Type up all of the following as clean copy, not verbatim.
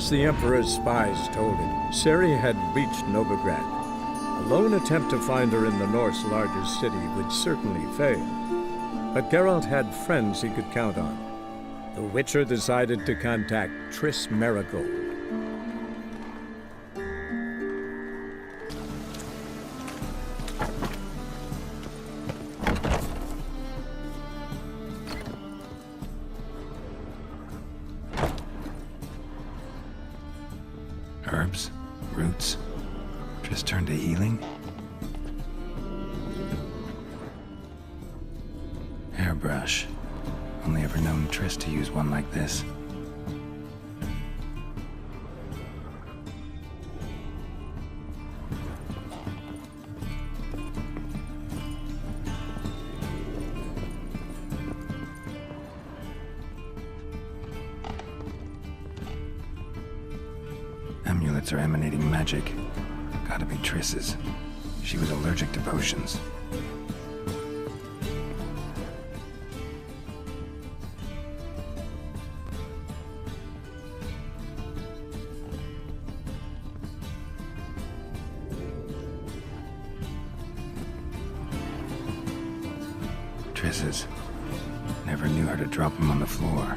As the Emperor's spies told him, Ciri had reached Novigrad. A lone attempt to find her in the North's largest city would certainly fail. But Geralt had friends he could count on. The Witcher decided to contact Triss Merigold. Herbs? Roots? Triss turned to healing? Hairbrush. Only ever known Triss to use one like this. Amulets are emanating magic. Gotta be Triss's. She was allergic to potions. Triss's. Never knew how to drop them on the floor.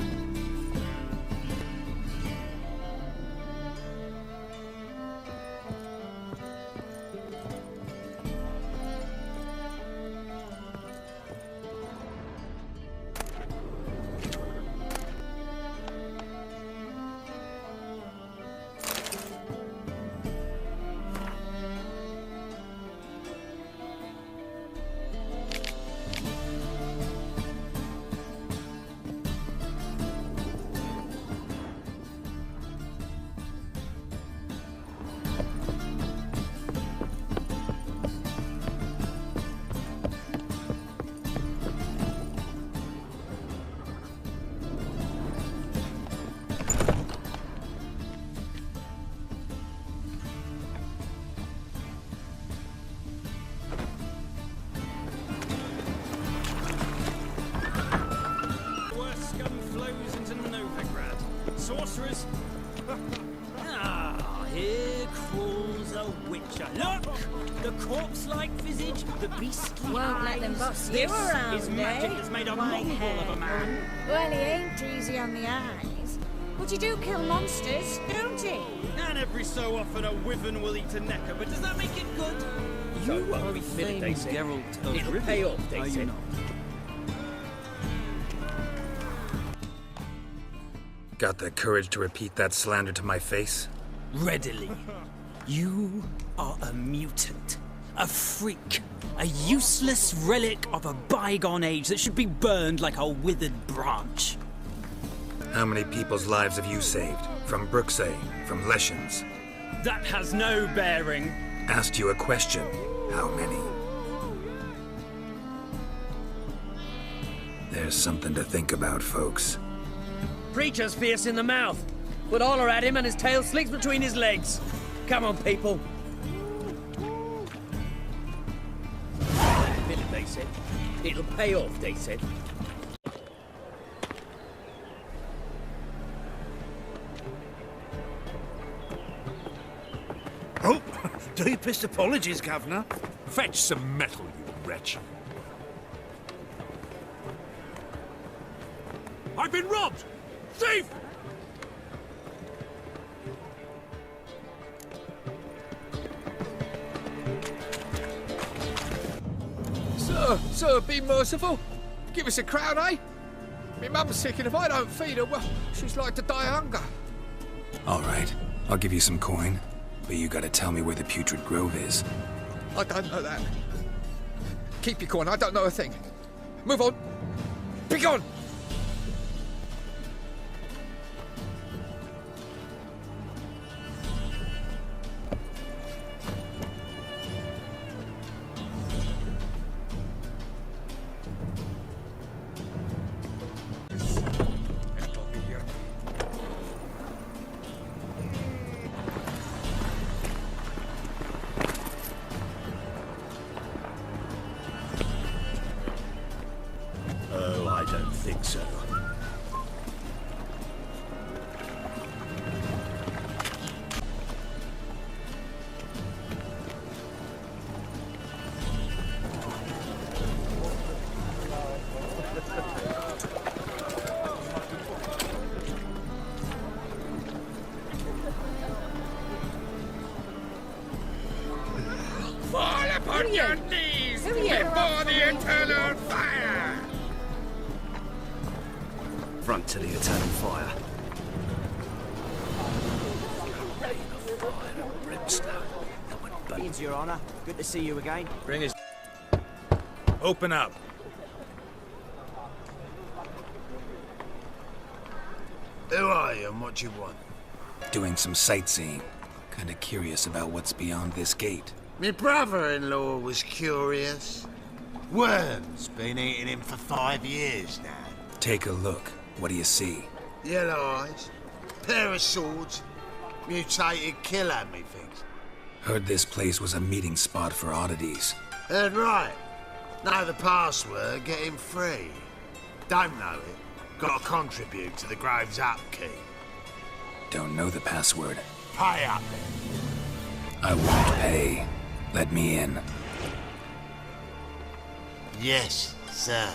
Sorcerers! Here crawls a witcher. Look! The corpse-like visage, the beastly Won't let them eyes. boss you This around, is magic that's made a Mongol of a man. Well, he ain't easy on the eyes. But you do kill monsters, don't he? And every so often a wyvern will eat a necker, but does that make it good? You won't be finished, they said. It'll pay off, they said. Got the courage to repeat that slander to my face? Readily. You are a mutant. A freak. A useless relic of a bygone age that should be burned like a withered branch. How many people's lives have you saved? From Bruxay, from Leshens? That has no bearing. Asked you a question. How many? There's something to think about, folks. Preacher's fierce in the mouth. Put holler at him and his tail slicks between his legs. Come on, people. They said. It'll pay off, they said. Oh, deepest apologies, Governor. Fetch some metal, you wretch. I've been robbed! Thief! Sir, be merciful. Give us a crown, eh? My mum's sick, and if I don't feed her, well, she's like to die of hunger. All right, I'll give you some coin, but you gotta tell me where the Putrid Grove is. I don't know that. Keep your coin, I don't know a thing. Move on. Be gone! Oh, I don't think so. upon your knees before the eternal fire! Front to the eternal fire. Greetings, Your Honor. Good to see you again. Bring his... Open up. Who are you and what you want? Doing some sightseeing. Kinda curious about what's beyond this gate. My brother-in-law was curious. Worms been eating him for 5 years now. Take a look. What do you see? Yellow eyes, pair of swords, mutated killer, methinks. Heard this place was a meeting spot for oddities. Heard right. Know the password, get him free. Don't know it. Got to contribute to the Grove's upkeep. Don't know the password. Pay up then. I won't pay. Let me in. Yes, sir.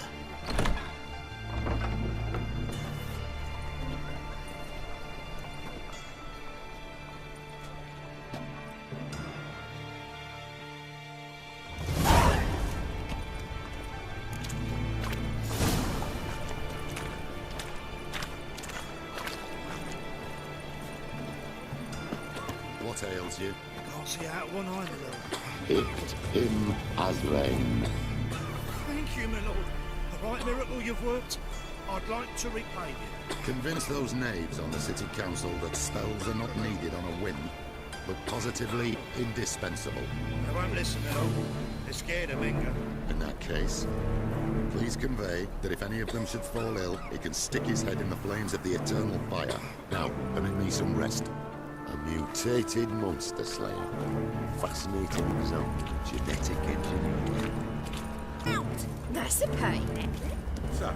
What ails you? Can't see out one eye, my lord. Picked him as rain. Thank you, my lord. The right miracle you've worked. I'd like to repay you. Convince those knaves on the city council that spells are not needed on a whim, but positively indispensable. They won't listen, my lord. They're scared of Mingo. In that case, please convey that if any of them should fall ill, he can stick his head in the flames of the eternal fire. Now, permit me some rest. A mutated monster slayer. Fascinating result. Genetic engineering. Out! That's a pain. So,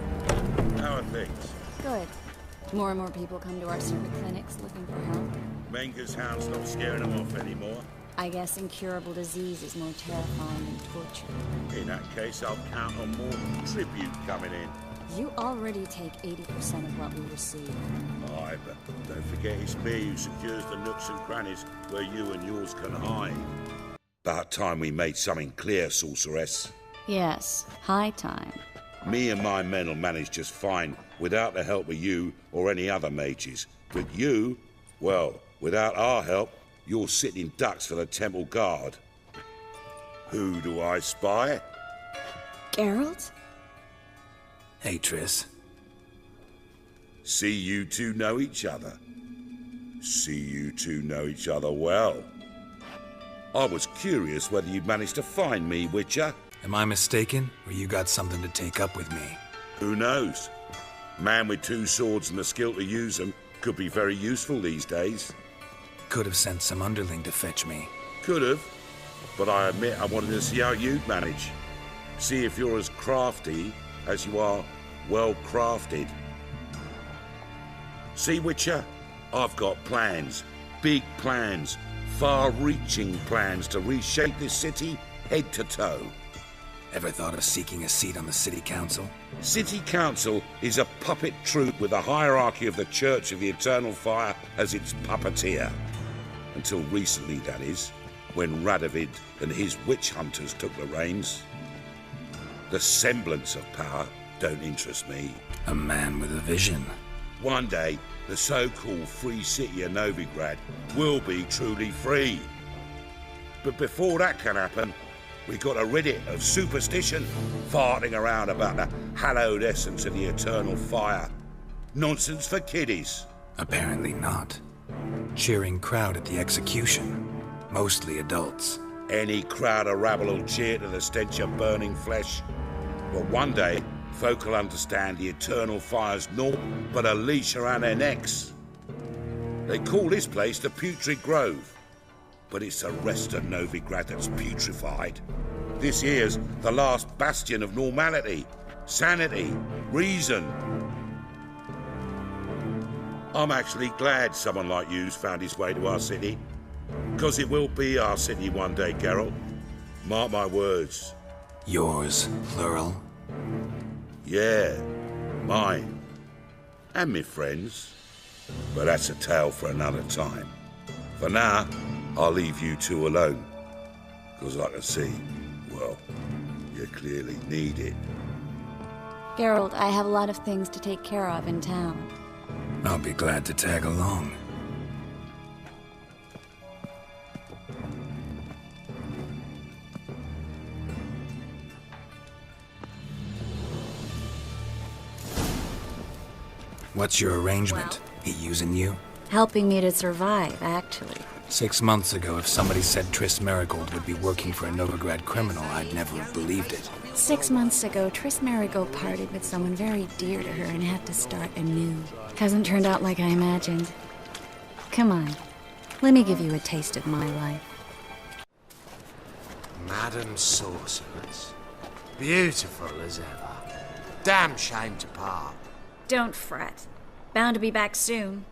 how are things? Good. More and more people come to our circuit clinics looking for help. Menger's hound's not scaring them off anymore. I guess incurable disease is more terrifying than torture. In that case, I'll count on more tribute coming in. You already take 80% of what we receive. Aye, but don't forget it's me who secures the nooks and crannies where you and yours can hide. About time we made something clear, sorceress. Yes, high time. Me and my men will manage just fine without the help of you or any other mages. But you, well, without our help, you're sitting ducks for the temple guard. Who do I spy? Geralt? Hey, Triss. See you two know each other. See you two know each other well. I was curious whether you'd managed to find me, Witcher. Am I mistaken, or you got something to take up with me? Who knows? Man with 2 swords and the skill to use them could be very useful these days. Could have sent some underling to fetch me. Could have, but I admit I wanted to see how you'd manage. See if you're as crafty as you are well crafted. See, Witcher, I've got plans, big plans, far-reaching plans to reshape this city head to toe. Ever thought of seeking a seat on the city council? City council is a puppet troupe with the hierarchy of the Church of the Eternal Fire as its puppeteer. Until recently, that is, when Radovid and his witch hunters took the reins. The semblance of power don't interest me. A man with a vision. One day, the so-called free city of Novigrad will be truly free. But before that can happen, we got to rid it of superstition, farting around about the hallowed essence of the eternal fire. Nonsense for kiddies. Apparently not. Cheering crowd at the execution. Mostly adults. Any crowd of rabble will cheer to the stench of burning flesh. But one day, folk will understand the eternal fire's naught but a leash around their necks. They call this place the Putrid Grove. But it's the rest of Novigrad that's putrefied. This here's the last bastion of normality, sanity, reason. I'm actually glad someone like you's found his way to our city. Because it will be our city one day, Geralt. Mark my words. Yours, plural? Yeah, mine. And me friends. But that's a tale for another time. For now, I'll leave you two alone. Because I can see, well, you clearly need it. Geralt, I have a lot of things to take care of in town. I'll be glad to tag along. What's your arrangement? He using you? Helping me to survive, actually. 6 months ago, if somebody said Triss Merigold would be working for a Novigrad criminal, I'd never have believed it. 6 months ago, Triss Merigold parted with someone very dear to her and had to start anew. Hasn't turned out like I imagined. Come on, let me give you a taste of my life. Madam Sorceress. Beautiful as ever. Damn shame to part. Don't fret. Bound to be back soon.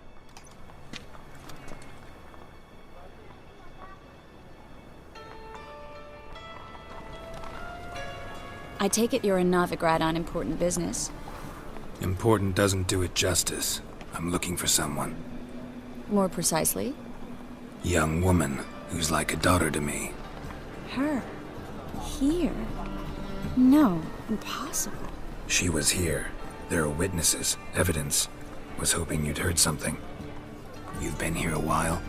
I take it you're in Novigrad on important business. Important doesn't do it justice. I'm looking for someone. More precisely? Young woman who's like a daughter to me. Her? Here? No, impossible. She was here. There are witnesses, evidence. Was hoping you'd heard something. You've been here a while.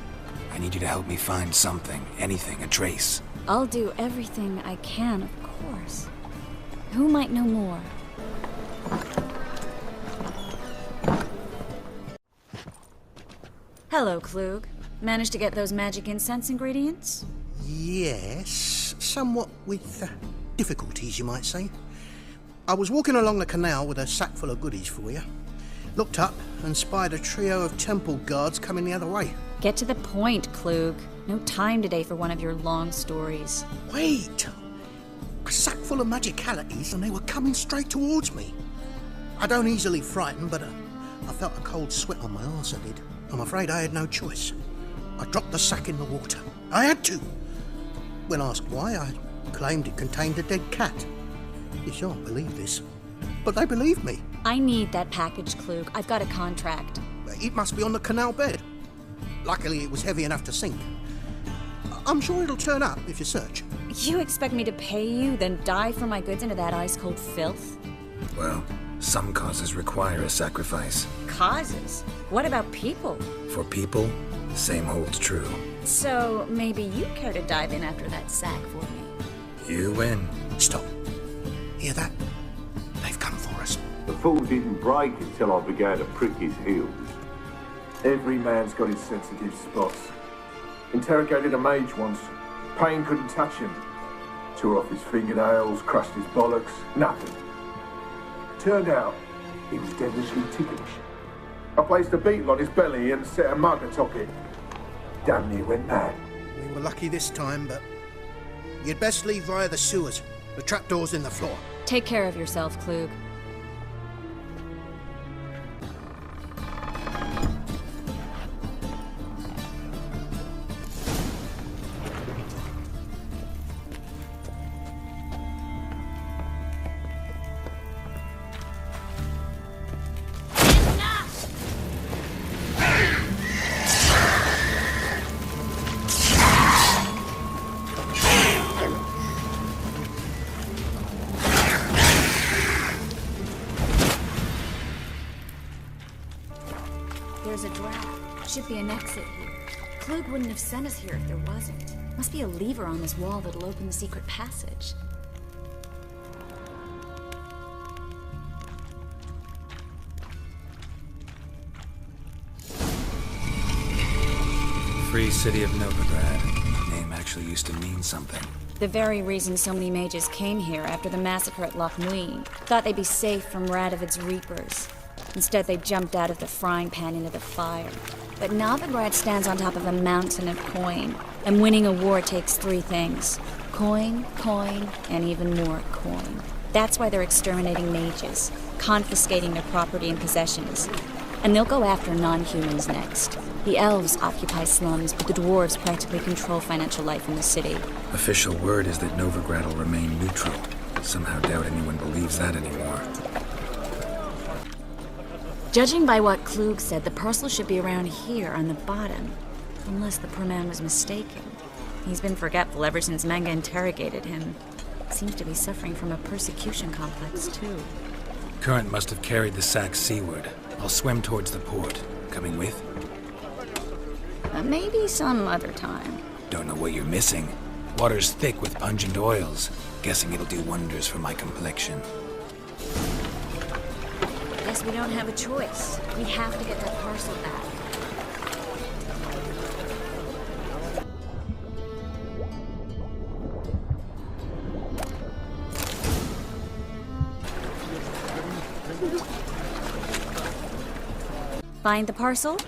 I need you to help me find something, anything, a trace. I'll do everything I can, of course. Who might know more? Hello, Klug. Managed to get those magic incense ingredients? Yes, somewhat with difficulties, you might say. I was walking along the canal with a sack full of goodies for you. Looked up and spied a trio of temple guards coming the other way. Get to the point, Klug. No time today for one of your long stories. Wait! A sack full of magicalities and they were coming straight towards me. I don't easily frighten, but I felt a cold sweat on my arse, I did. I'm afraid I had no choice. I dropped the sack in the water. I had to. When asked why, I claimed it contained a dead cat. You shan't believe this, but they believed me. I need that package, Klug. I've got a contract. It must be on the canal bed. Luckily, it was heavy enough to sink. I'm sure it'll turn up if you search. You expect me to pay you, then dive for my goods into that ice-cold filth? Well, some causes require a sacrifice. Causes? What about people? For people, the same holds true. So, maybe you care to dive in after that sack for me? You win. Stop. Hear that? They've come for us. The fool didn't break until I began to prick his heels. Every man's got his sensitive spots. Interrogated a mage once. Pain couldn't touch him. Tore off his fingernails, crushed his bollocks, nothing. Turned out, he was devilishly ticklish. I placed a beetle on his belly and set a mug atop it. Damn near went mad. We were lucky this time, but you'd best leave via the sewers. The trapdoor's in the floor. Take care of yourself, Klug. There's a draft. Should be an exit here. Klug wouldn't have sent us here if there wasn't. Must be a lever on this wall that'll open the secret passage. Free city of Novigrad. Name actually used to mean something. The very reason so many mages came here after the massacre at Loch Muin. Thought they'd be safe from Radovid's reapers. Instead, they jumped out of the frying pan into the fire. But Novigrad stands on top of a mountain of coin, and winning a war takes 3 things. Coin, coin, and even more coin. That's why they're exterminating mages, confiscating their property and possessions. And they'll go after non-humans next. The elves occupy slums, but the dwarves practically control financial life in the city. Official word is that Novigrad will remain neutral. Somehow doubt anyone believes that anymore. Judging by what Klug said, the parcel should be around here on the bottom. Unless the poor man was mistaken. He's been forgetful ever since Manga interrogated him. Seems to be suffering from a persecution complex, too. Current must have carried the sack seaward. I'll swim towards the port. Coming with? Maybe some other time. Don't know what you're missing. Water's thick with pungent oils. Guessing it'll do wonders for my complexion. Guess we don't have a choice. We have to get that parcel back. Find the parcel?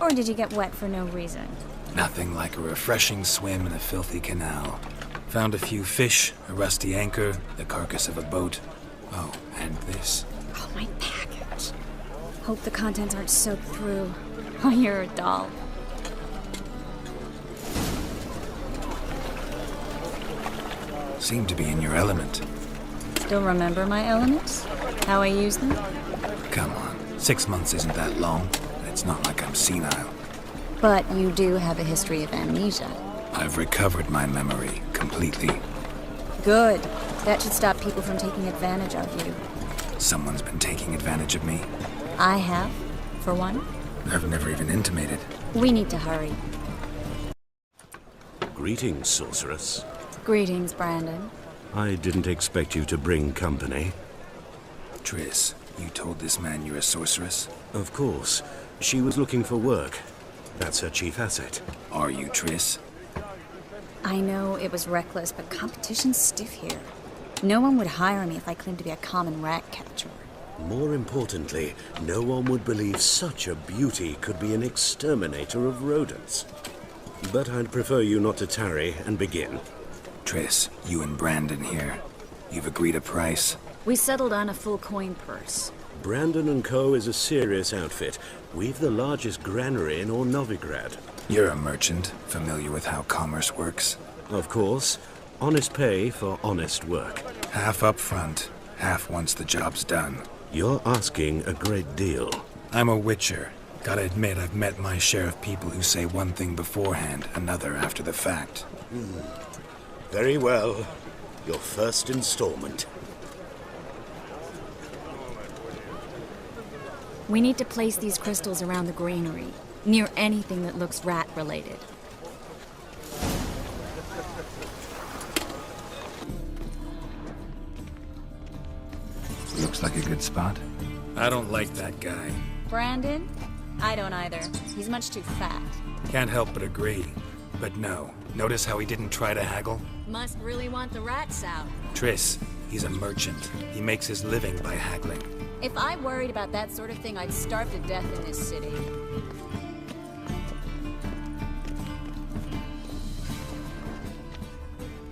Or did you get wet for no reason? Nothing like a refreshing swim in a filthy canal. Found a few fish, a rusty anchor, the carcass of a boat. Oh, and this. Oh, my package. Hope the contents aren't soaked through. Oh, you're a doll. Seem to be in your element. Still remember my elements? How I use them? Come on, 6 months isn't that long. It's not like I'm senile. But you do have a history of amnesia. I've recovered my memory completely. Good. That should stop people from taking advantage of you. Someone's been taking advantage of me. I have, for one. I've never even intimated. We need to hurry. Greetings, sorceress. Greetings, Brandon. I didn't expect you to bring company. Triss, you told this man you're a sorceress? Of course. She was looking for work. That's her chief asset. Are you, Triss? I know it was reckless, but competition's stiff here. No one would hire me if I claimed to be a common rat catcher. More importantly, no one would believe such a beauty could be an exterminator of rodents. But I'd prefer you not to tarry and begin. Triss, you and Brandon here. You've agreed a price? We settled on a full coin purse. Brandon & Co. is a serious outfit. We've the largest granary in all Novigrad. You're a merchant, familiar with how commerce works? Of course. Honest pay for honest work. Half up front, half once the job's done. You're asking a great deal. I'm a witcher. Gotta admit, I've met my share of people who say one thing beforehand, another after the fact. Very well. Your first installment. We need to place these crystals around the granary, near anything that looks rat-related. Looks like a good spot. I don't like that guy. Brandon? I don't either. He's much too fat. Can't help but agree. But no, notice how he didn't try to haggle? Must really want the rats out. Triss, he's a merchant. He makes his living by haggling. If I worried about that sort of thing, I'd starve to death in this city.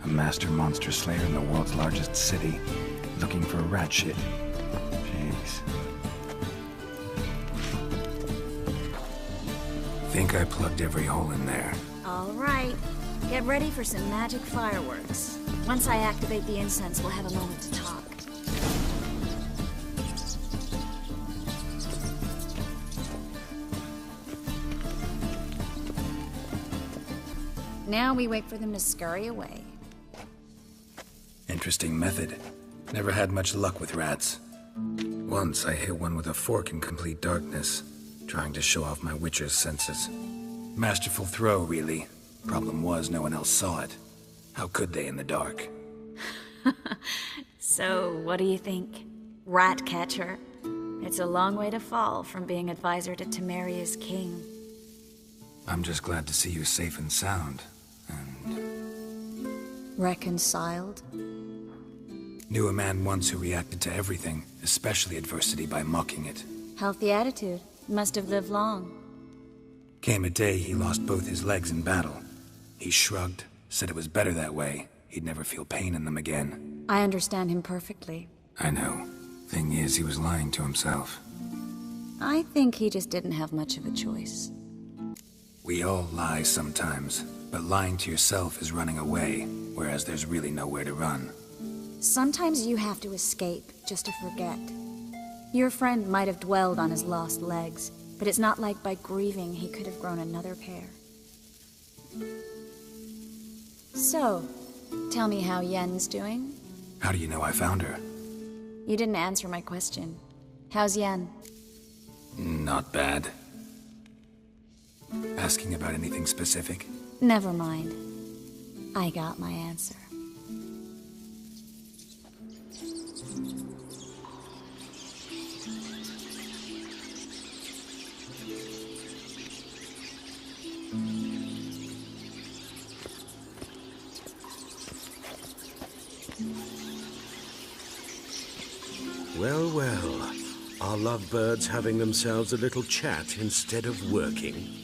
A master monster slayer in the world's largest city. Looking for rat shit. Jeez. Think I plugged every hole in there. All right. Get ready for some magic fireworks. Once I activate the incense, we'll have a moment to talk. Now we wait for them to scurry away. Interesting method. Never had much luck with rats. Once I hit one with a fork in complete darkness, trying to show off my witcher's senses. Masterful throw, really. Problem was, no one else saw it. How could they in the dark? So, what do you think? Rat catcher? It's a long way to fall from being advisor to Temeria's king. I'm just glad to see you safe and sound. Reconciled? Knew a man once who reacted to everything, especially adversity, by mocking it. Healthy attitude. Must have lived long. Came a day he lost both his legs in battle. He shrugged, said it was better that way. He'd never feel pain in them again. I understand him perfectly. I know. Thing is, he was lying to himself. I think he just didn't have much of a choice. We all lie sometimes, but lying to yourself is running away, whereas there's really nowhere to run. Sometimes you have to escape, just to forget. Your friend might have dwelled on his lost legs, but it's not like by grieving he could have grown another pair. So, tell me how Yen's doing? How do you know I found her? You didn't answer my question. How's Yen? Not bad. Asking about anything specific? Never mind. I got my answer. Well, well. Are lovebirds having themselves a little chat instead of working?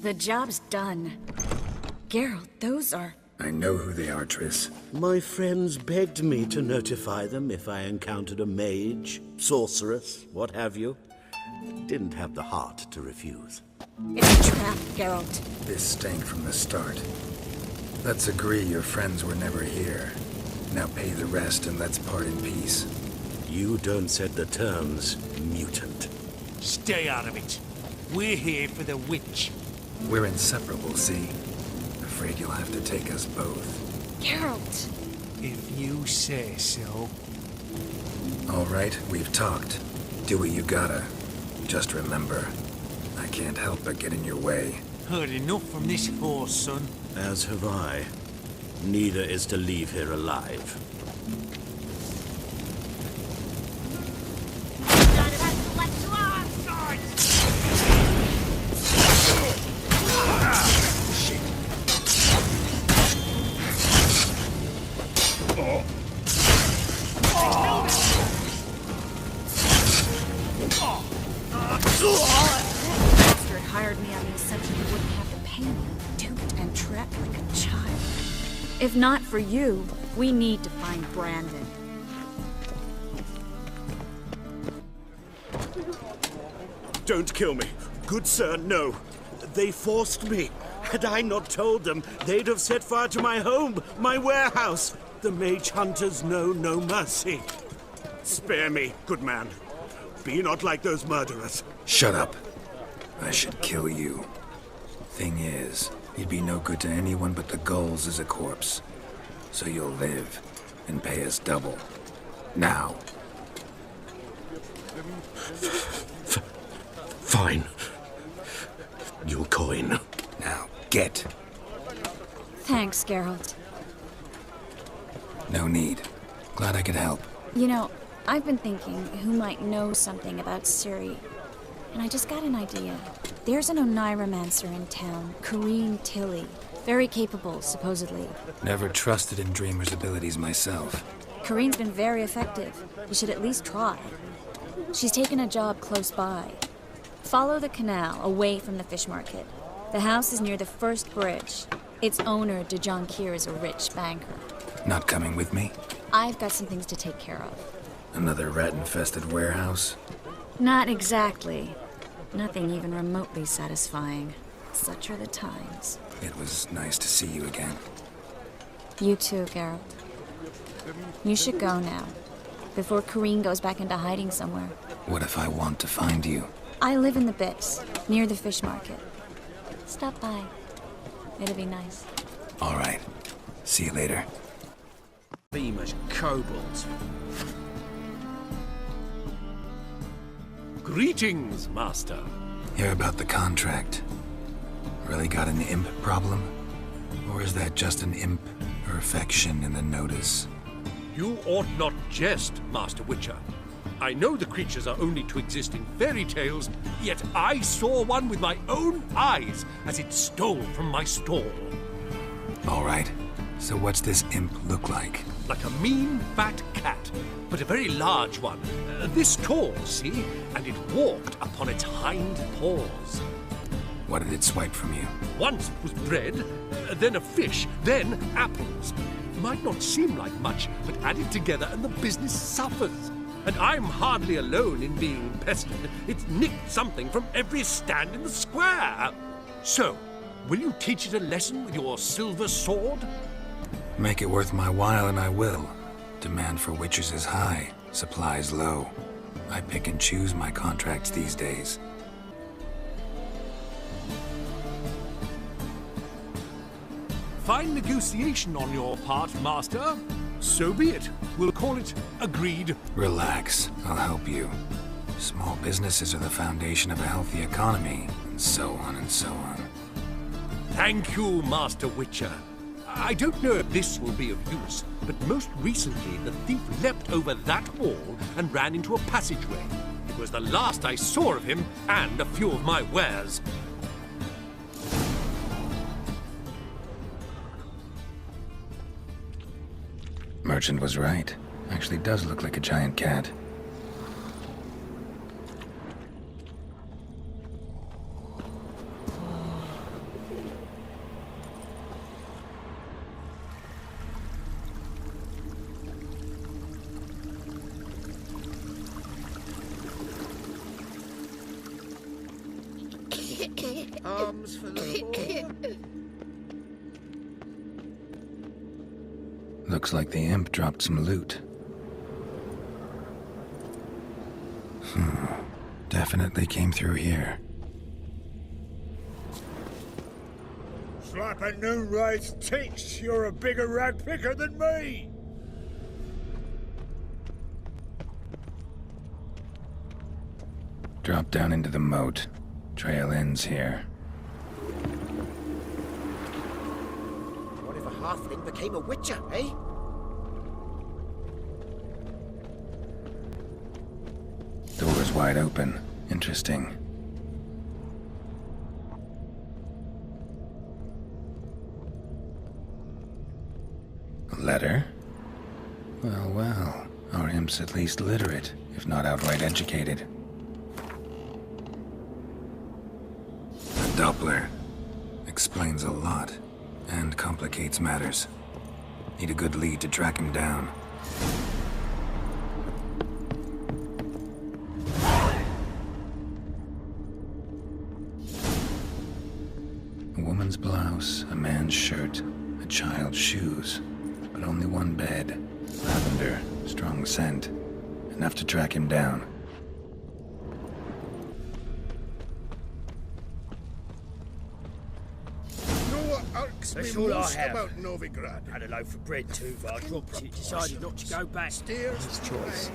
The job's done. Geralt, those are... I know who they are, Triss. My friends begged me to notify them if I encountered a mage, sorceress, what have you. Didn't have the heart to refuse. It's a trap, Geralt. This stank from the start. Let's agree your friends were never here. Now pay the rest and let's part in peace. You don't set the terms, mutant. Stay out of it. We're here for the witch. We're inseparable, see? Afraid you'll have to take us both. Geralt! If you say so. All right, we've talked. Do what you gotta. Just remember, I can't help but get in your way. Heard enough from this horse, son. As have I. Neither is to leave here alive. Bastard hired me on the assumption he wouldn't have to pay me. Duped and trapped like a child. If not for you, we need to find Brandon. Don't kill me. Good sir, no. They forced me. Had I not told them, they'd have set fire to my home, my warehouse. The mage hunters know no mercy. Spare me, good man. Be not like those murderers. Shut up. I should kill you. Thing is, you'd be no good to anyone but the gulls as a corpse. So you'll live and pay us double. Now. Fine. Your coin. Now, get. Thanks, Geralt. No need. Glad I could help. You know, I've been thinking who might know something about Ciri. And I just got an idea. There's an Oneiromancer in town, Corrine Tilly. Very capable, supposedly. Never trusted in Dreamer's abilities myself. Corrine's been very effective. You should at least try. She's taken a job close by. Follow the canal, away from the fish market. The house is near the first bridge. Its owner, de Jonquier, is a rich banker. Not coming with me? I've got some things to take care of. Another rat-infested warehouse? Not exactly. Nothing even remotely satisfying. Such are the times. It was nice to see you again. You too, Geralt. You should go now, before Corrine goes back into hiding somewhere. What if I want to find you? I live in the Bits, near the fish market. Stop by. It'll be nice. All right. See you later. Famous kobolds. Greetings, Master. Hear about the contract. Really got an imp problem? Or is that just an imp perfection in the notice? You ought not jest, Master Witcher. I know the creatures are only to exist in fairy tales, yet I saw one with my own eyes as it stole from my stall. All right. So what's this imp look like? Like a mean, fat cat, but a very large one. This tall, see? And it walked upon its hind paws. What did it swipe from you? Once it was bread, then a fish, then apples. Might not seem like much, but added together and the business suffers. And I'm hardly alone in being pestered. It's nicked something from every stand in the square. So, will you teach it a lesson with your silver sword? Make it worth my while and I will. Demand for witches is high, supplies low. I pick and choose my contracts these days. fine negotiation on your part, Master. So be it. We'll call it agreed. Relax. I'll help you. Small businesses are the foundation of a healthy economy, and so on and so on. Thank you, Master Witcher. I don't know if this will be of use, but most recently the thief leapt over that wall and ran into a passageway. It was the last I saw of him and a few of my wares. Merchant was right. Actually does look like a giant cat. Arms for the poor. Looks like the imp dropped some loot. Definitely came through here. Slap a new raised tits, you're a bigger rag picker than me! Drop down into the moat. Trail ends here. What if a halfling became a witcher, eh? Door's wide open. Interesting. A letter? Well, well. Our imp's at least literate, if not outright educated. A Doppler. Explains a lot, and complicates matters. Need a good lead to track him down. A woman's blouse, a man's shirt, a child's shoes, but only one bed. Lavender, strong scent. Enough to track him down. That's all I have. About Novigrad. Had a loaf of bread too, but I dropped it. Decided not to go back. His choice.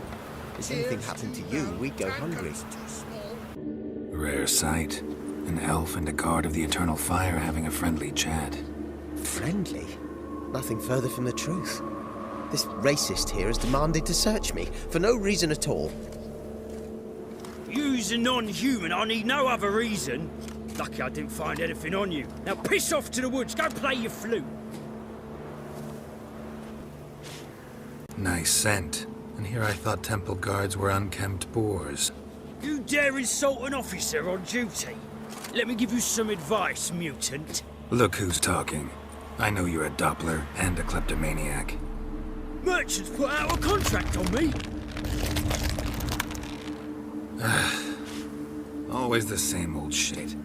If anything happened to you, we'd go hungry. Rare sight. An elf and a guard of the Eternal Fire having a friendly chat. Friendly? Nothing further from the truth. This racist here has demanded to search me, for no reason at all. You's a non-human, I need no other reason. Lucky I didn't find anything on you. Now piss off to the woods, go play your flute. Nice scent. And here I thought temple guards were unkempt boors. You dare insult an officer on duty? Let me give you some advice, mutant. Look who's talking. I know you're a Doppler and a kleptomaniac. Merchants put out a contract on me. Always the same old shit.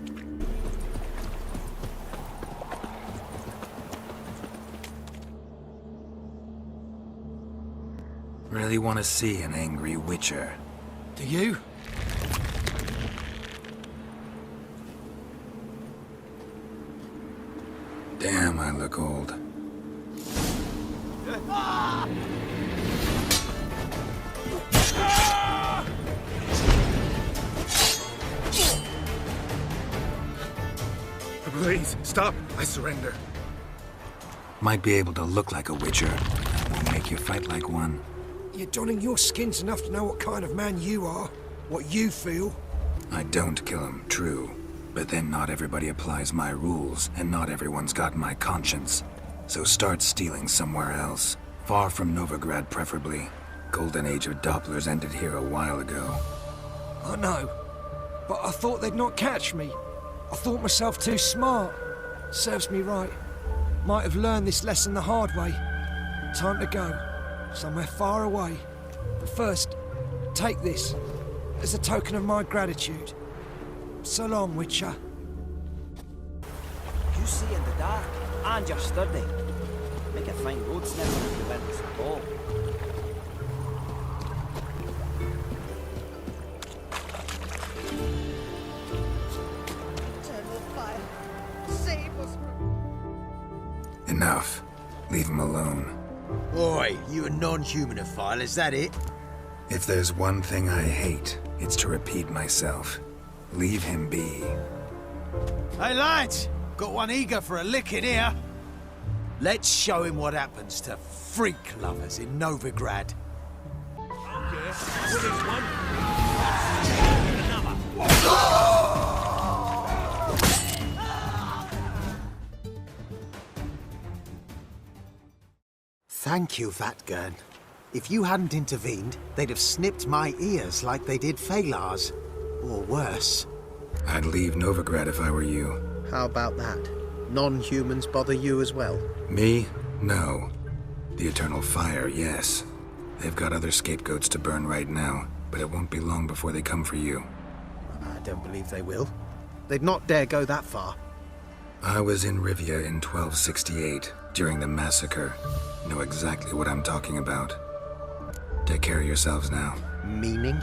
Really want to see an angry witcher. Do you? Damn, I look old. Please, stop. I surrender. Might be able to look like a witcher. Won't make you fight like one. You're donning your skins enough to know what kind of man you are. What you feel. I don't kill him, true. But then not everybody applies my rules, and not everyone's got my conscience. So start stealing somewhere else. Far from Novigrad, preferably. Golden age of Dopplers ended here a while ago. I know. But I thought they'd not catch me. I thought myself too smart. Serves me right. Might have learned this lesson the hard way. Time to go. Somewhere far away. But first, take this. As a token of my gratitude. So long, Witcher. You see in the dark, and you're sturdy. Make a fine road sniffer if you went to ball. Enough. Leave him alone. Oi, you a non-humanophile, is that it? If there's one thing I hate, it's to repeat myself. Leave him be. Hey lads, got one eager for a licking here. Let's show him what happens to freak lovers in Novigrad. Thank you, Vatgern. If you hadn't intervened, they'd have snipped my ears like they did Phalar's. Or worse. I'd leave Novigrad if I were you. How about that? Non-humans bother you as well? Me? No. The Eternal Fire, yes. They've got other scapegoats to burn right now, but it won't be long before they come for you. I don't believe they will. They'd not dare go that far. I was in Rivia in 1268, during the massacre. Know exactly what I'm talking about. Take care of yourselves now. Meaning?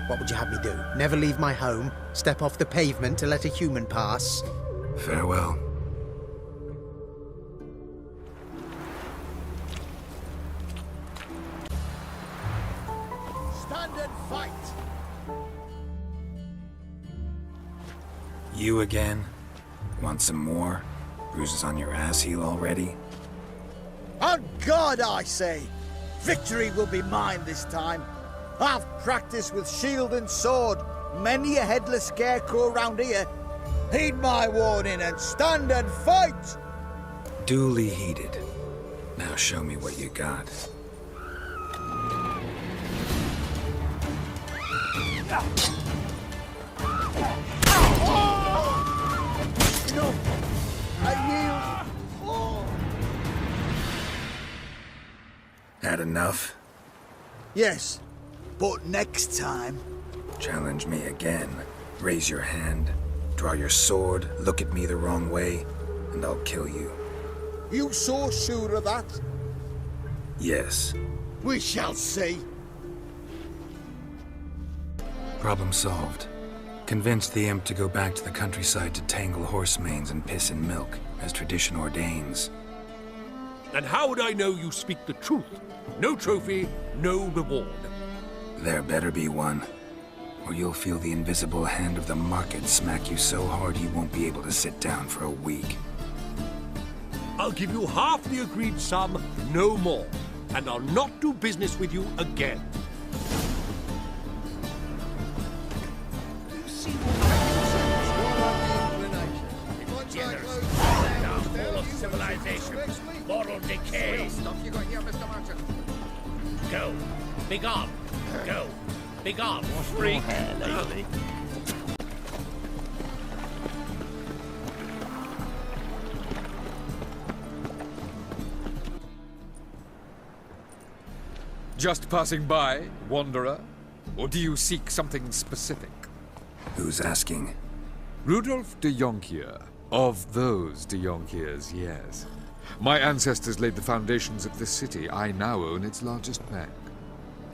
What would you have me do? Never leave my home? Step off the pavement to let a human pass? Farewell. Stand and fight! You again? Want some more? Bruises on your ass heel already? On God, I say! Victory will be mine this time. I've practiced with shield and sword. Many a headless scarecrow around here. Heed my warning and stand and fight! Duly heeded. Now show me what you got. No! I yield! Oh. Had enough? Yes, but next time... Challenge me again. Raise your hand, draw your sword, look at me the wrong way, and I'll kill you. You so sure of that? Yes. We shall see. Problem solved. Convinced the imp to go back to the countryside to tangle horse manes and piss in milk, as tradition ordains. And how would I know you speak the truth? No trophy, no reward. There better be one, or you'll feel the invisible hand of the market smack you so hard you won't be able to sit down for a week. I'll give you half the agreed sum, no more. And I'll not do business with you again. Downfall of civilization, moral decay. Stuff you got here, Mr. Merchant. Go. Be gone. Go. Be gone. Freak. Just passing by, wanderer? Or do you seek something specific? Who's asking? Rudolf de Jonkier. Of those de Jonkiers, yes. My ancestors laid the foundations of this city. I now own its largest bank.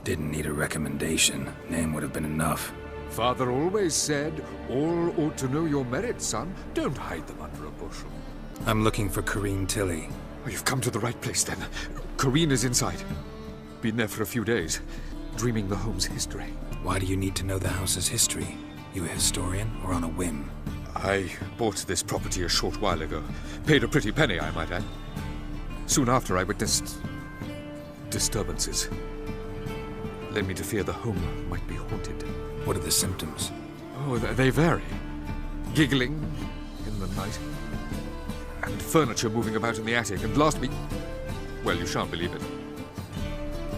Didn't need a recommendation. Name would have been enough. Father always said, all ought to know your merits, son. Don't hide them under a bushel. I'm looking for Corrine Tilly. Oh, you've come to the right place, then. Corrine is inside. Been there for a few days, dreaming the home's history. Why do you need to know the house's history? You a historian, or on a whim? I bought this property a short while ago. Paid a pretty penny, I might add. Soon after, I witnessed disturbances. Led me to fear the home might be haunted. What are the symptoms? Oh, they vary. Giggling in the night, and furniture moving about in the attic, and last week... Well, you shan't believe it.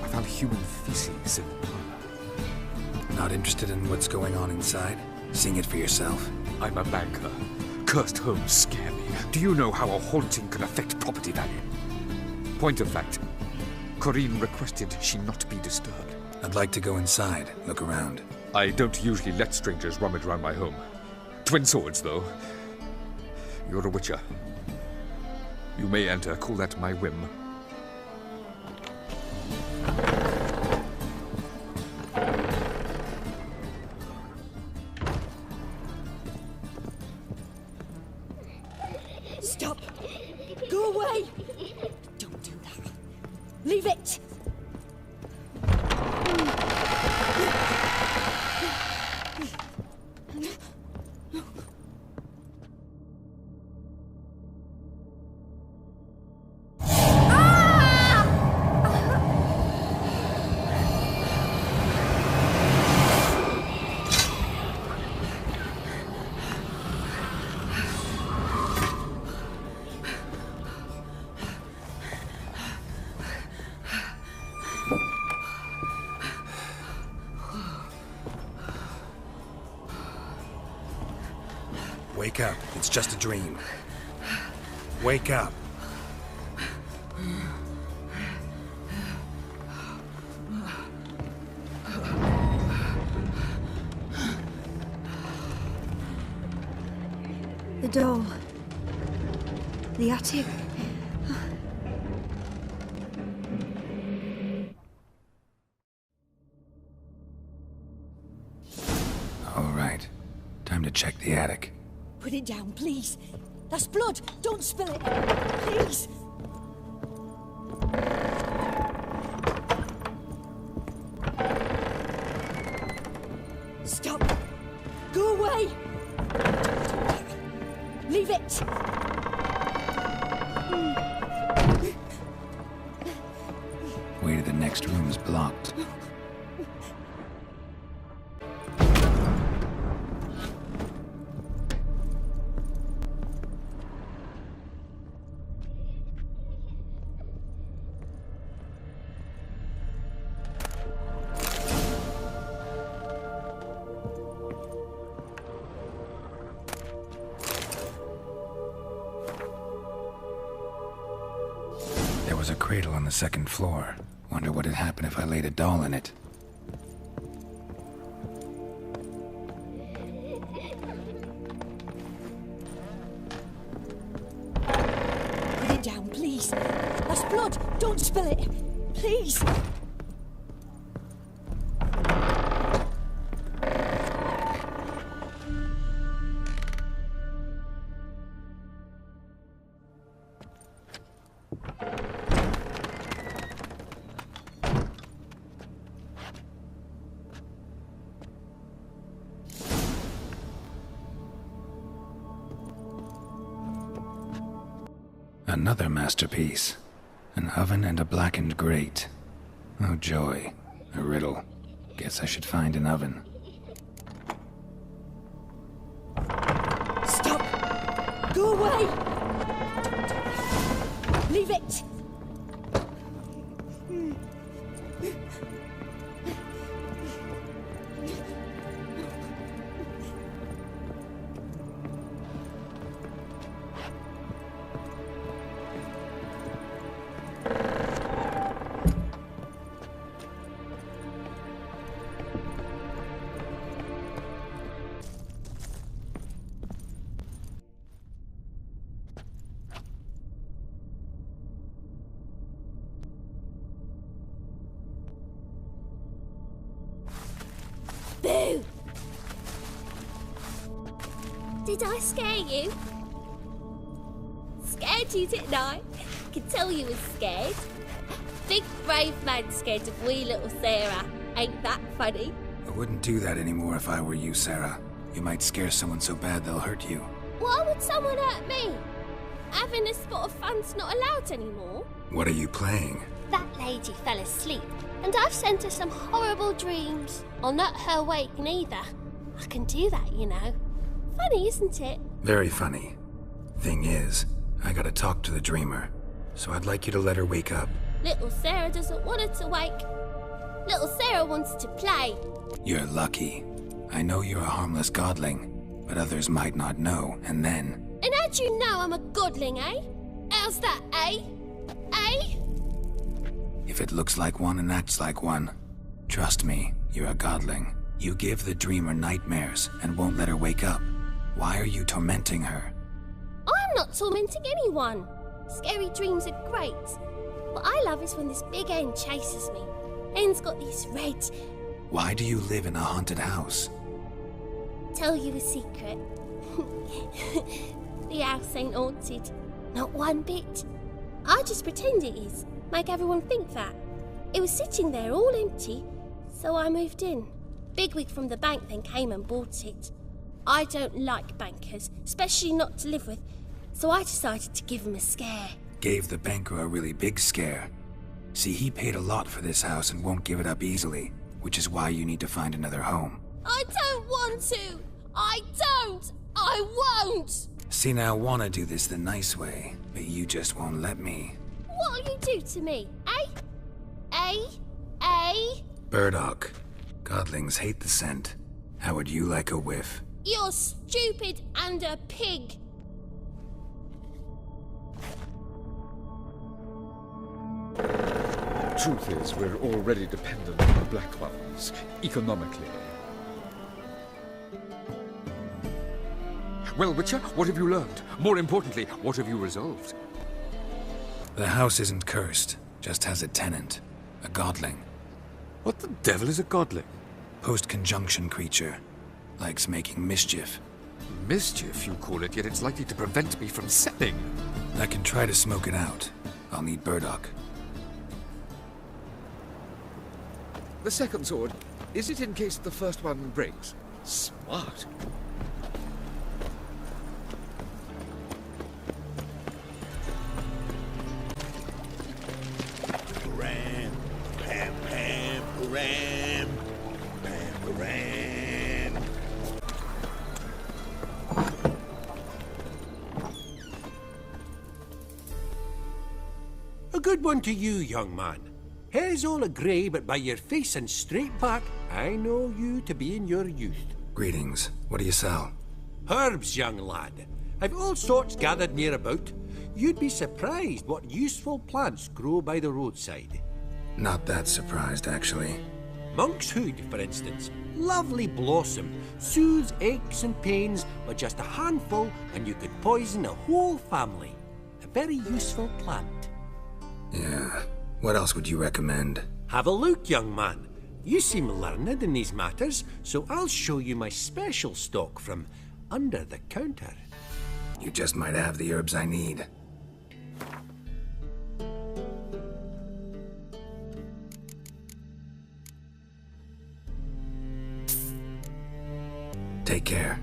I found human feces in the parlor. Not interested in what's going on inside? Seeing it for yourself? I'm a banker. Cursed homes scare me. Do you know how a haunting can affect property value? Point of fact, Corrine requested she not be disturbed. I'd like to go inside, look around. I don't usually let strangers rummage around my home. Twin swords, though. You're a witcher. You may enter, call that my whim. Stop! Go away! Leave it! Wake up. It's just a dream. Wake up. The door. The attic. All right. Time to check the attic. Put it down, please. That's blood. Don't spill it. Please. Stop. Go away. Leave it. Way to the next room's blocked. There was a cradle on the second floor. Wonder what had happened if I laid a doll in it. Put it down, please. That's blood. Don't spill it. Please. Another masterpiece. An oven and a blackened grate. Oh joy. A riddle. Guess I should find an oven. Stop! Go away! Leave it! Boo! Did I scare you? Scared you, didn't I? I can tell you was scared. Big brave man scared of wee little Sarah. Ain't that funny? I wouldn't do that anymore if I were you, Sarah. You might scare someone so bad they'll hurt you. Why would someone hurt me? Having a spot of fun's not allowed anymore. What are you playing? That lady fell asleep, and I've sent her some horrible dreams. I'll not her wake neither. I can do that, you know. Funny, isn't it? Very funny. Thing is, I gotta talk to the dreamer, so I'd like you to let her wake up. Little Sarah doesn't want her to wake. Little Sarah wants to play. You're lucky. I know you're a harmless godling, but others might not know, and then... And how'd you know I'm a godling, eh? How's that, eh? Eh? If it looks like one and acts like one, trust me, you're a godling. You give the dreamer nightmares and won't let her wake up. Why are you tormenting her? I'm not tormenting anyone. Scary dreams are great. What I love is when this big hen chases me. Hen's got these red... Why do you live in a haunted house? Tell you a secret. The house ain't haunted. Not one bit. I just pretend it is. make everyone think that. It was sitting there all empty, so I moved in. Bigwig from the bank then came and bought it. I don't like bankers, especially not to live with, so I decided to give him a scare. Gave the banker a really big scare. See, he paid a lot for this house and won't give it up easily, which is why you need to find another home. I don't want to! I don't! I won't! See, now I want to do this the nice way, but you just won't let me. What'll you do to me, eh? Eh? Burdock. Godlings hate the scent. How would you like a whiff? You're stupid and a pig. Truth is, we're already dependent on the Black Ones, economically. Well, Witcher, what have you learned? More importantly, what have you resolved? The house isn't cursed, just has a tenant. A godling. What the devil is a godling? Post-conjunction creature. Likes making mischief. Mischief, you call it, yet it's likely to prevent me from selling. I can try to smoke it out. I'll need Burdock. The second sword, is it in case the first one breaks? Smart. A good one to you, young man. Hair's all a-grey, but by your face and straight back, I know you to be in your youth. Greetings. What do you sell? Herbs, young lad. I've all sorts gathered near about. You'd be surprised what useful plants grow by the roadside. Not that surprised, actually. Monk's hood, for instance. Lovely blossom. Soothes aches and pains, but just a handful and you could poison a whole family. A very useful plant. Yeah. What else would you recommend? Have a look, young man. You seem learned in these matters, so I'll show you my special stock from under the counter. You just might have the herbs I need. Take care.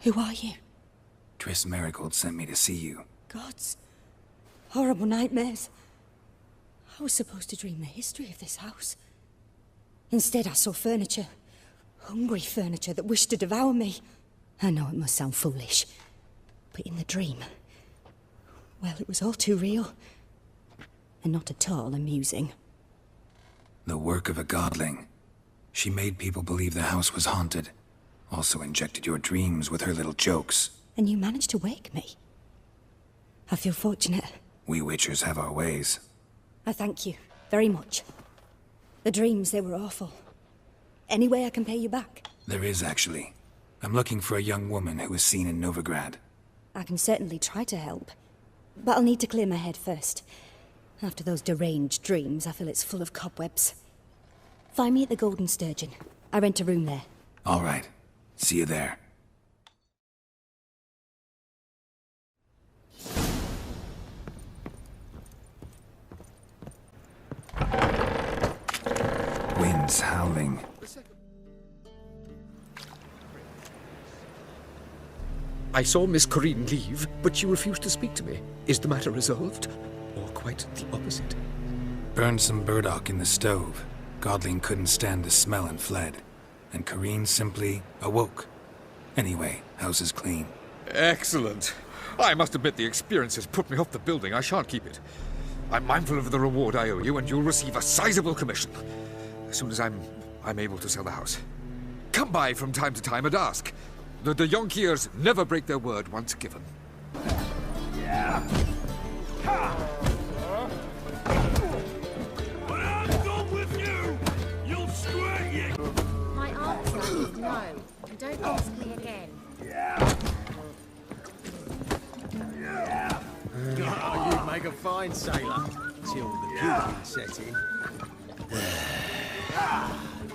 Who are you? Triss Marigold sent me to see you. Gods. Horrible nightmares. I was supposed to dream the history of this house. Instead, I saw furniture. Hungry furniture that wished to devour me. I know it must sound foolish, but in the dream, well, it was all too real. And not at all amusing. The work of a godling. She made people believe the house was haunted. Also injected your dreams with her little jokes. And you managed to wake me. I feel fortunate. We Witchers have our ways. I thank you very much. The dreams, they were awful. Any way I can pay you back? There is, actually. I'm looking for a young woman who was seen in Novigrad. I can certainly try to help. But I'll need to clear my head first. After those deranged dreams, I feel it's full of cobwebs. Find me at the Golden Sturgeon. I rent a room there. All right. See you there. Winds howling. I saw Miss Corinne leave, but she refused to speak to me. Is the matter resolved? Or quite the opposite? Burn some burdock in the stove. Godling couldn't stand the smell and fled, and Kareen simply awoke. Anyway, house is clean. Excellent. I must admit the experience has put me off the building. I shan't keep it. I'm mindful of the reward I owe you, and you'll receive a sizable commission as soon as I'm able to sell the house. Come by from time to time and ask. The Yonkiers never break their word once given. Yeah. When I'm done with you, you'll squirt you. My answer is no. And don't ask me again. Oh, you'd make a fine sailor till the puking set in.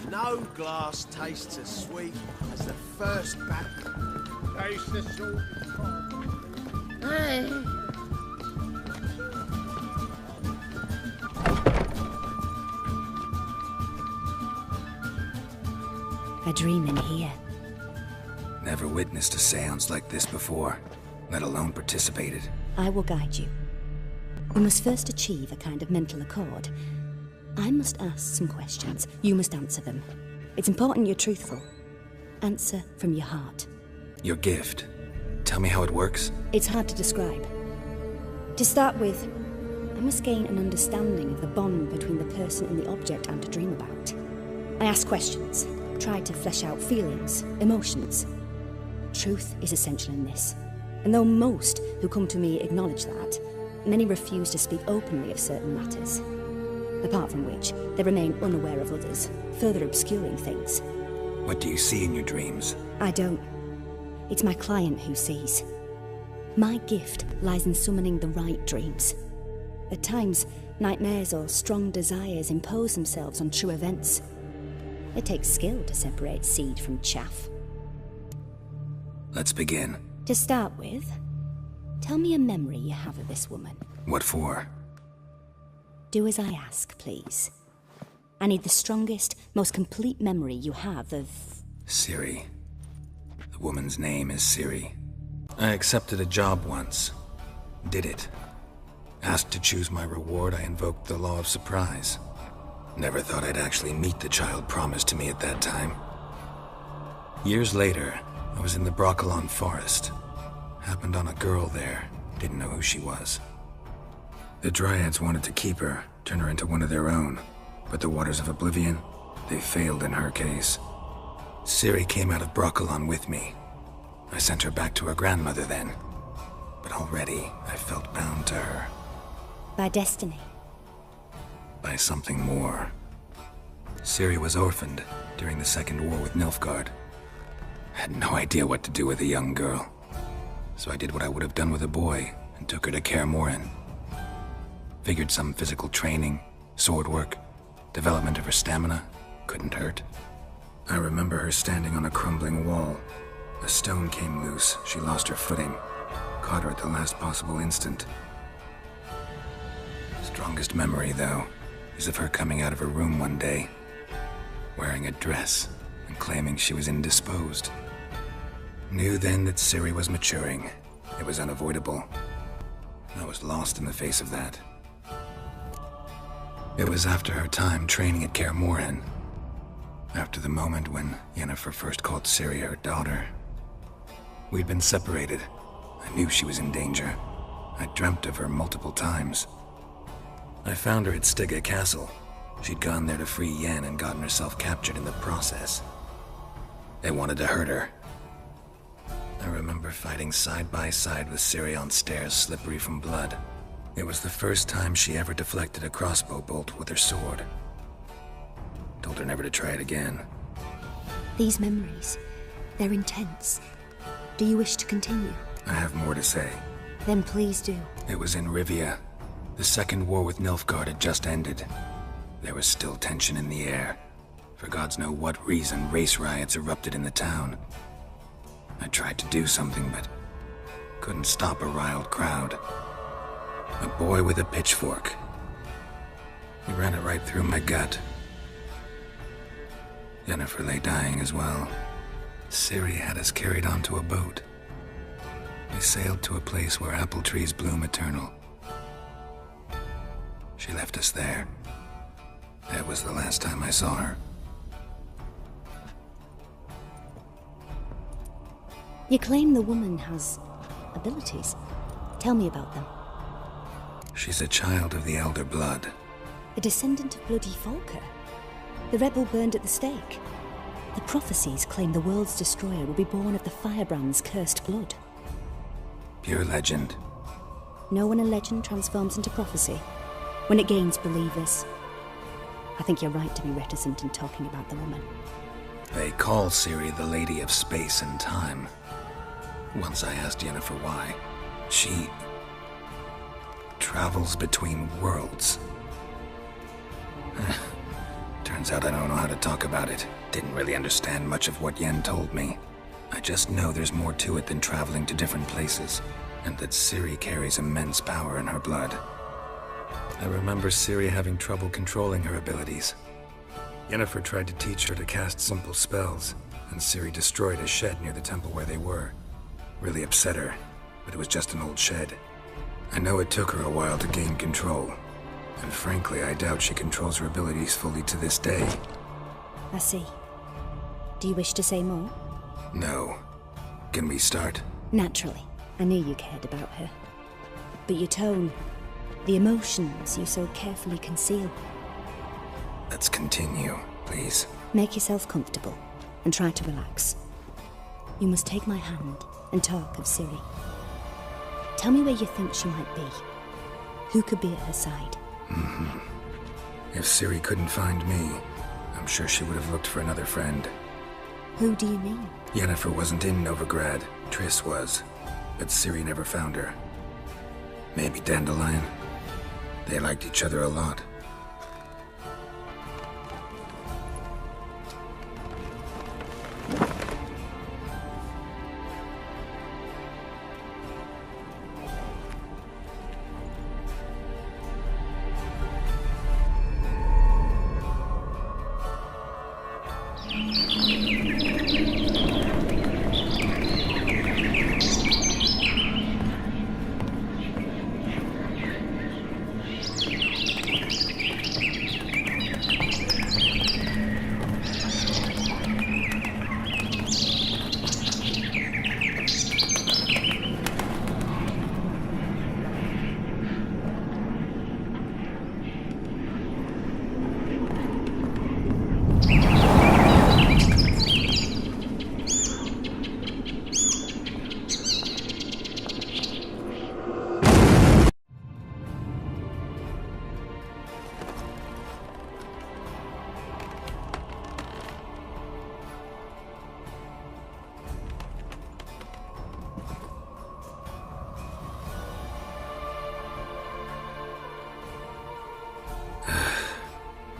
No glass tastes as sweet as the first back. Taste the salt. I dream in here. Never witnessed a seance like this before, let alone participated. I will guide you. We must first achieve a kind of mental accord. I must ask some questions. You must answer them. It's important you're truthful. Answer from your heart. Your gift. Tell me how it works. It's hard to describe. To start with, I must gain an understanding of the bond between the person and the object I'm to dream about. I ask questions, try to flesh out feelings, emotions. Truth is essential in this. And though most who come to me acknowledge that, many refuse to speak openly of certain matters. Apart from which, they remain unaware of others, further obscuring things. What do you see in your dreams? I don't. It's my client who sees. My gift lies in summoning the right dreams. At times, nightmares or strong desires impose themselves on true events. It takes skill to separate seed from chaff. Let's begin. To start with, tell me a memory you have of this woman. What for? Do as I ask, please. I need the strongest, most complete memory you have of... Ciri. The woman's name is Ciri. I accepted a job once. Did it. Asked to choose my reward, I invoked the law of surprise. Never thought I'd actually meet the child promised to me at that time. Years later, I was in the Broccolon forest. Happened on a girl there. Didn't know who she was. The Dryads wanted to keep her, turn her into one of their own. But the Waters of Oblivion, they failed in her case. Ciri came out of Broccolon with me. I sent her back to her grandmother then. But already, I felt bound to her. By destiny. By something more. Ciri was orphaned during the Second War with Nilfgaard. Had no idea what to do with a young girl. So I did what I would have done with a boy and took her to Kaer Morhen. Figured some physical training, sword work, development of her stamina couldn't hurt. I remember her standing on a crumbling wall. A stone came loose, she lost her footing. Caught her at the last possible instant. Strongest memory, though, is of her coming out of her room one day, wearing a dress and claiming she was indisposed. Knew then that Ciri was maturing. It was unavoidable. I was lost in the face of that. It was after her time training at Kaer Morhen. After the moment when Yennefer first called Ciri her daughter. We'd been separated. I knew she was in danger. I dreamt of her multiple times. I found her at Stygga Castle. She'd gone there to free Yen and gotten herself captured in the process. They wanted to hurt her. I remember fighting side by side with Ciri on stairs slippery from blood. It was the first time she ever deflected a crossbow bolt with her sword. Told her never to try it again. These memories, they're intense. Do you wish to continue? I have more to say. Then please do. It was in Rivia. The Second War with Nilfgaard had just ended. There was still tension in the air. For gods know what reason, race riots erupted in the town. I tried to do something, but couldn't stop a riled crowd. A boy with a pitchfork. He ran it right through my gut. Yennefer lay dying as well. Ciri had us carried onto a boat. We sailed to a place where apple trees bloom eternal. She left us there. That was the last time I saw her. You claim the woman has abilities. Tell me about them. She's a child of the Elder Blood. A descendant of bloody Volker. The rebel burned at the stake. The prophecies claim the world's destroyer will be born of the firebrand's cursed blood. Pure legend. Know when a legend transforms into prophecy? When it gains believers. I think you're right to be reticent in talking about the woman. They call Ciri the Lady of Space and Time. Once I asked Yennefer why. She travels between worlds. Turns out I don't know how to talk about it. Didn't really understand much of what Yen told me. I just know there's more to it than traveling to different places, and that Ciri carries immense power in her blood. I remember Ciri having trouble controlling her abilities. Yennefer tried to teach her to cast simple spells, and Ciri destroyed a shed near the temple where they were. Really upset her, but it was just an old shed. I know it took her a while to gain control, and frankly, I doubt she controls her abilities fully to this day. I see. Do you wish to say more? No. Can we start? Naturally. I knew you cared about her. But your tone, the emotions you so carefully conceal. Let's continue, please. Make yourself comfortable and try to relax. You must take my hand and talk of Ciri. Tell me where you think she might be. Who could be at her side? If Ciri couldn't find me, I'm sure she would have looked for another friend. Who do you mean? Yennefer wasn't in Novigrad. Triss was. But Ciri never found her. Maybe Dandelion? They liked each other a lot.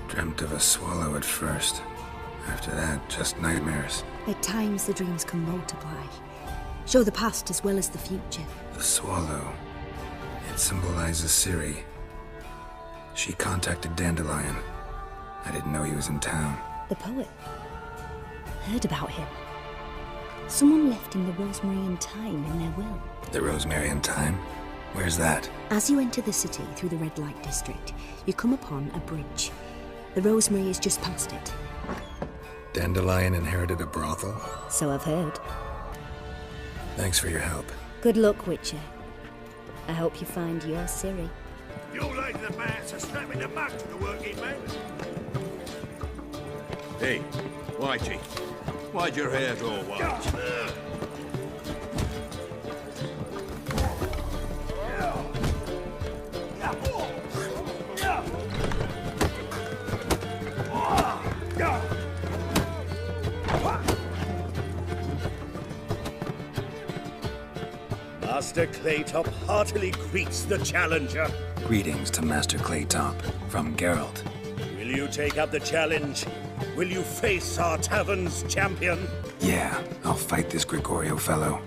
Dreamt of a swallow at first. After that, just nightmares. At times the dreams can multiply. Show the past as well as the future. The swallow. It symbolizes Ciri. She contacted Dandelion. I didn't know he was in town. The poet. Heard about him. Someone left him the rosemary and thyme in their will. The rosemary and thyme? Where's that? As you enter the city through the red light district, you come upon a bridge. The rosemary is just past it. Dandelion inherited a brothel? So I've heard. Thanks for your help. Good luck, Witcher. I hope you find your Ciri. You like the man to snap in the back to the working man. Hey, Whitey, why'd your hair go white? Master Claytop heartily greets the challenger. Greetings to Master Claytop, from Geralt. Will you take up the challenge? Will you face our tavern's champion? Yeah, I'll fight this Gregorio fellow.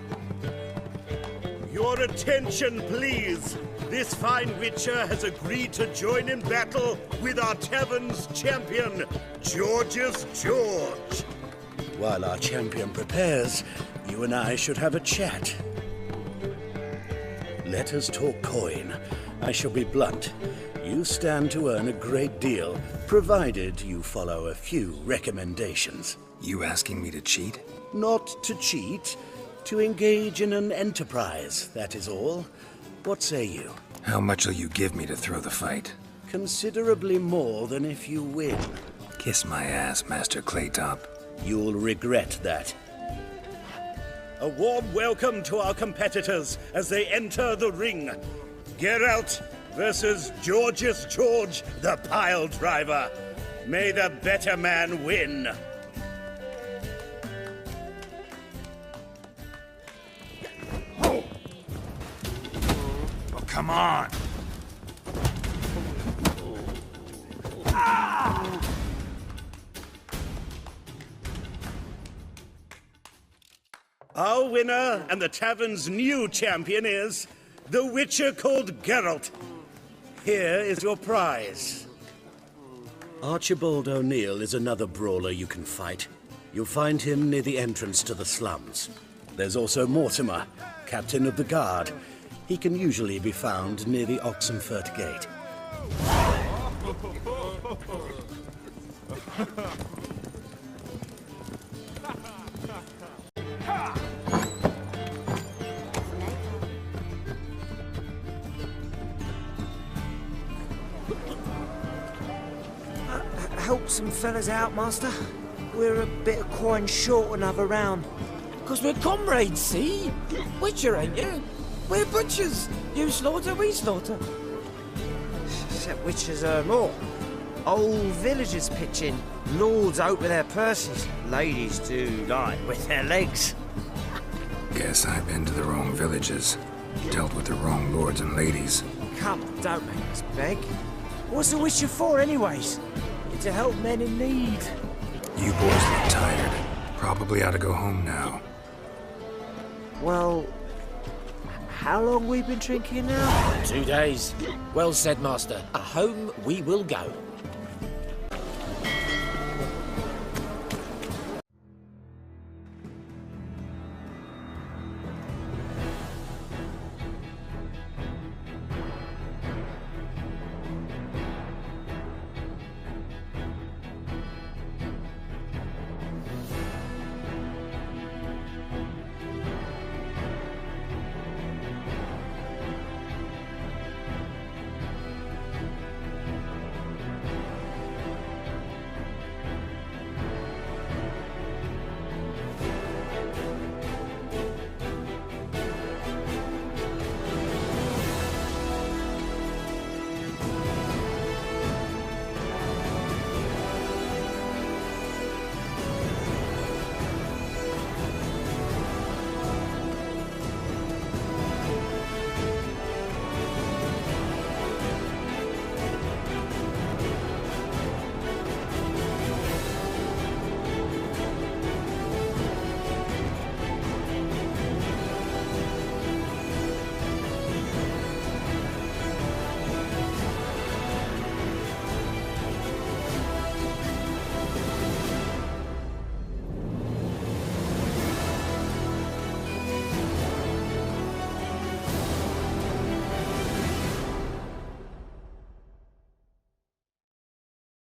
Your attention, please. This fine witcher has agreed to join in battle with our tavern's champion, George's George. While our champion prepares, you and I should have a chat. Let us talk coin. I shall be blunt. You stand to earn a great deal, provided you follow a few recommendations. You asking me to cheat? Not to cheat, to engage in an enterprise, that is all. What say you? How much will you give me to throw the fight? Considerably more than if you win. Kiss my ass, Master Claytop. You'll regret that. A warm welcome to our competitors as they enter the ring. Geralt versus Georgius George, the pile driver. May the better man win. Oh, come on! Our winner and the tavern's new champion is the Witcher called Geralt. Here is your prize. Archibald O'Neill is another brawler you can fight. You'll find him near the entrance to the slums. There's also Mortimer, captain of the guard. He can usually be found near the Oxenfurt Gate. Help some fellas out, Master. We're a bit of coin short another round. 'Cause we're comrades, see? Witcher, ain't you? We're butchers. You slaughter, we slaughter. Except Witchers earn more. Old villagers pitch in. Lords out with their purses. Ladies do like with their legs. Guess I've been to the wrong villages. Dealt with the wrong lords and ladies. Come, don't make us beg. What's a Witcher for, anyways? To help men in need. You boys look tired. Probably ought to go home now. Well, how long we been drinking now? 2 days. Well said, Master. Home we will go.